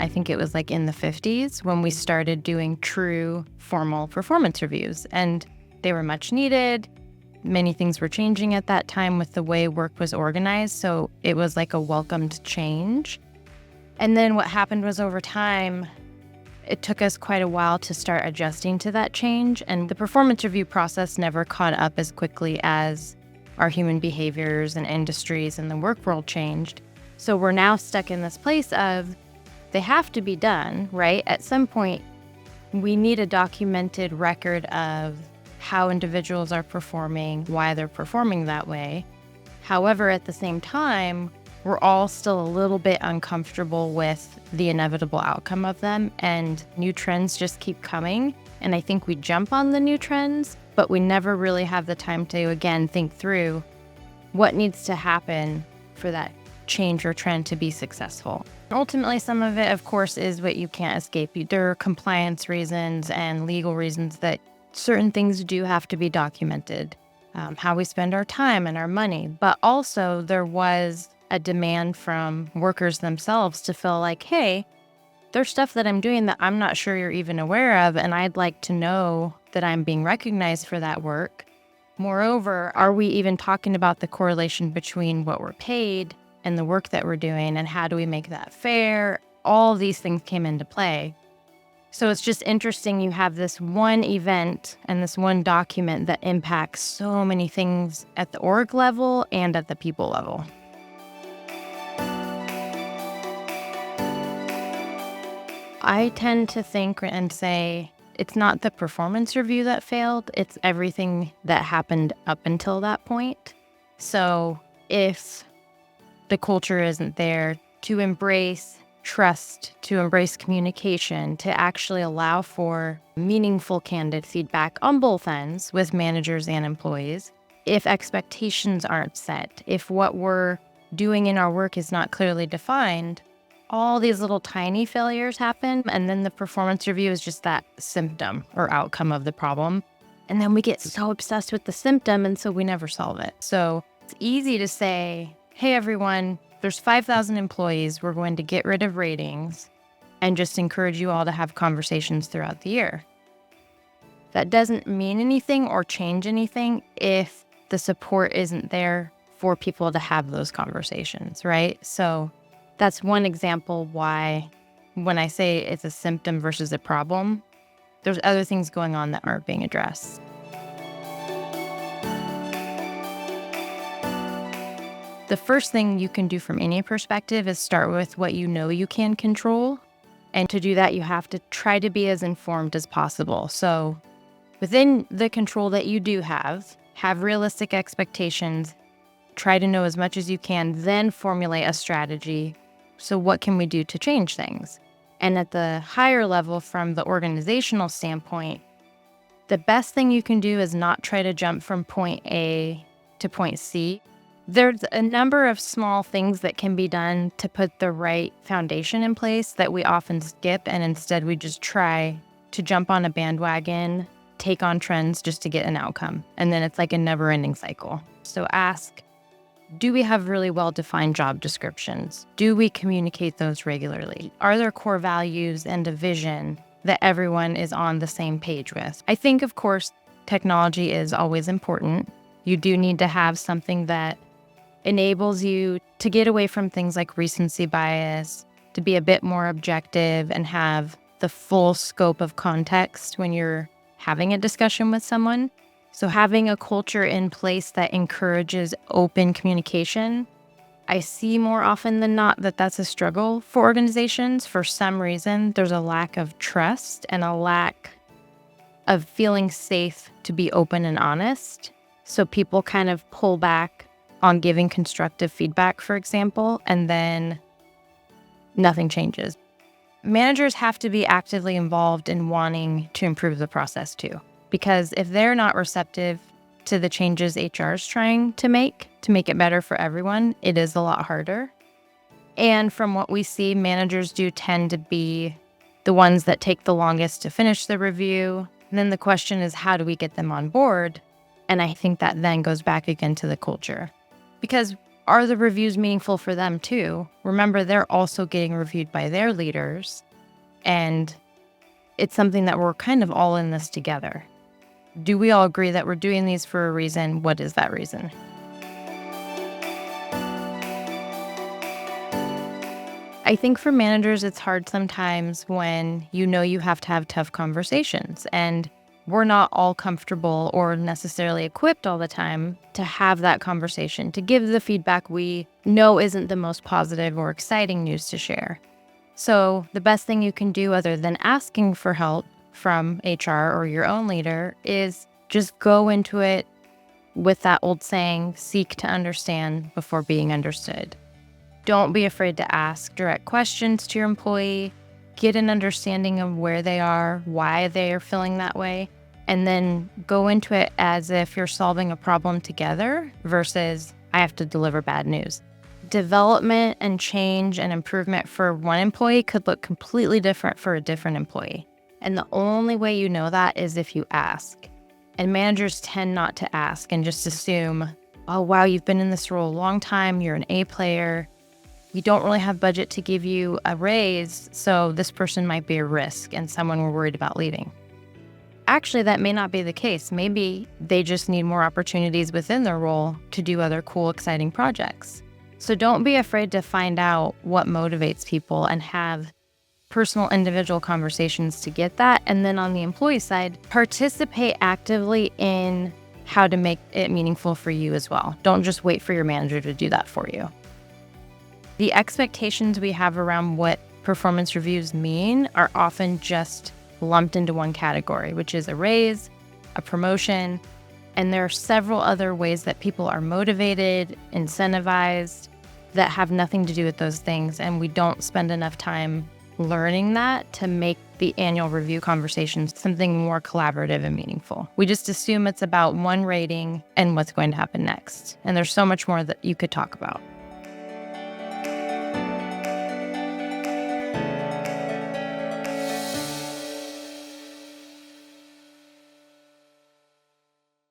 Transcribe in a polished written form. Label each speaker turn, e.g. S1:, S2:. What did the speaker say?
S1: I think it was like in the 50s when we started doing true formal performance reviews, and they were much needed. Many things were changing at that time with the way work was organized, so it was like a welcomed change. And then what happened was over time, it took us quite a while to start adjusting to that change, and the performance review process never caught up as quickly as our human behaviors and industries and the work world changed. So we're now stuck in this place of they have to be done, right? At some point, we need a documented record of how individuals are performing, why they're performing that way. However, at the same time, we're all still a little bit uncomfortable with the inevitable outcome of them, and new trends just keep coming. And I think we jump on the new trends, but we never really have the time to, again, think through what needs to happen for that change or trend to be successful. Ultimately, some of it, of course, is what you can't escape. There are compliance reasons and legal reasons that certain things do have to be documented, how we spend our time and our money. But also there was a demand from workers themselves to feel like, hey, there's stuff that I'm doing that I'm not sure you're even aware of, and I'd like to know that I'm being recognized for that work. Moreover, are we even talking about the correlation between what we're paid and the work that we're doing, and how do we make that fair? All these things came into play. So it's just interesting you have this one event and this one document that impacts so many things at the org level and at the people level. I tend to think and say it's not the performance review that failed, it's everything that happened up until that point. So if the culture isn't there to embrace trust, to embrace communication, to actually allow for meaningful candid feedback on both ends with managers and employees, if expectations aren't set, if what we're doing in our work is not clearly defined, all these little tiny failures happen, and then the performance review is just that symptom or outcome of the problem. And then we get so obsessed with the symptom, and so we never solve it. So it's easy to say, hey, everyone, there's 5,000 employees. We're going to get rid of ratings and just encourage you all to have conversations throughout the year. That doesn't mean anything or change anything if the support isn't there for people to have those conversations, right? So that's one example why when I say it's a symptom versus a problem, there's other things going on that aren't being addressed. The first thing you can do from any perspective is start with what you know you can control. And to do that, you have to try to be as informed as possible. So within the control that you do have realistic expectations, try to know as much as you can, then formulate a strategy. So what can we do to change things? And at the higher level, from the organizational standpoint, the best thing you can do is not try to jump from point A to point C. There's a number of small things that can be done to put the right foundation in place that we often skip, and instead we just try to jump on a bandwagon, take on trends just to get an outcome. And then it's like a never-ending cycle. So ask, do we have really well-defined job descriptions? Do we communicate those regularly? Are there core values and a vision that everyone is on the same page with? I think, of course, technology is always important. You do need to have something that enables you to get away from things like recency bias, to be a bit more objective and have the full scope of context when you're having a discussion with someone. So having a culture in place that encourages open communication, I see more often than not that that's a struggle for organizations. For some reason, there's a lack of trust and a lack of feeling safe to be open and honest. So people kind of pull back on giving constructive feedback, for example, and then nothing changes. Managers have to be actively involved in wanting to improve the process too, because if they're not receptive to the changes HR is trying to make it better for everyone, it is a lot harder. And from what we see, managers do tend to be the ones that take the longest to finish the review. And then the question is, how do we get them on board? And I think that then goes back again to the culture. Because Are the reviews meaningful for them too? Remember, they're also getting reviewed by their leaders, and it's something that we're kind of all in this together. Do we all agree that we're doing these for a reason? What is that reason? I think for managers, it's hard sometimes when you have to have tough conversations, and we're not all comfortable or necessarily equipped all the time to have that conversation, to give the feedback we know isn't the most positive or exciting news to share. So the best thing you can do other than asking for help from HR or your own leader is just go into it with that old saying, seek to understand before being understood. Don't be afraid to ask direct questions to your employee, get an understanding of where they are, why they are feeling that way, and then go into it as if you're solving a problem together versus I have to deliver bad news. Development and change and improvement for one employee could look completely different for a different employee. And the only way you know that is if you ask. And managers tend not to ask and just assume, oh, wow, you've been in this role a long time, you're an A player, we don't really have budget to give you a raise, so this person might be a risk and someone we're worried about leaving. Actually, that may not be the case. Maybe they just need more opportunities within their role to do other cool, exciting projects. So don't be afraid to find out what motivates people and have personal, individual conversations to get that. And then on the employee side, participate actively in how to make it meaningful for you as well. Don't just wait for your manager to do that for you. The expectations we have around what performance reviews mean are often just lumped into one category, which is a raise, a promotion, and there are several other ways that people are motivated, incentivized, that have nothing to do with those things, and we don't spend enough time learning that to make the annual review conversations something more collaborative and meaningful. We just assume it's about one rating and what's going to happen next, and there's so much more that you could talk about.